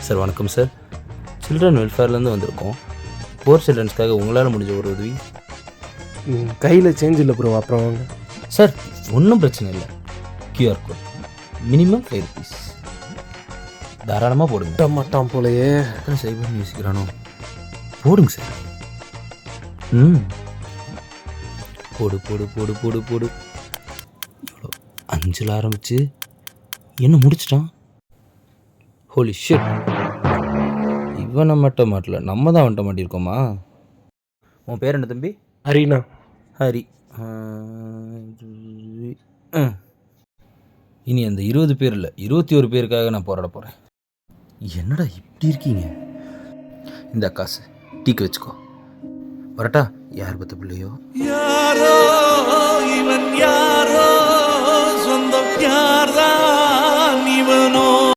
Sir வணக்கம் sir. Children வெல்ஃபேர்லேருந்து வந்திருக்கோம். போர் சில்ட்ரன்ஸ்க்காக உங்களால் முடிஞ்ச ஒரு உதவி. கையில் சேஞ்ச் இல்லை ப்ரோ, அப்புறம் வாங்க. சார் ஒன்றும் பிரச்சனை இல்லை. கியூஆர் கோட் மினிமம் 5 rupees தாராளமாக போடுங்க. மாட்டான் போலையே. எத்தனை சைபர் யோசிக்கிறானோ. போடுங்க சார். போடு போடு போடு போடு போடு. எவ்வளோ 5ல் ஆரம்பிச்சு என்ன முடிச்சிட்டான். Holy shit. இவன் நம்மகிட்ட மாட்டல, நம்ம தான் அவன்கிட்ட மாட்டியிருக்கோமா. உன் பேர் என்ன தம்பி? ஹரிண்ணா. ஹரி. இனி அந்த 20 பேர் இல்லை 21 பேருக்காக நான் போராட போகிறேன். என்னடா இப்படி இருக்கீங்க? இந்த காசு டீக்கு வச்சுக்கோ. வரட்டா? யார் பத்த பிள்ளையோ. யாரோ இவன் யாரோ சொந்தம் யார்தான் இவனோ.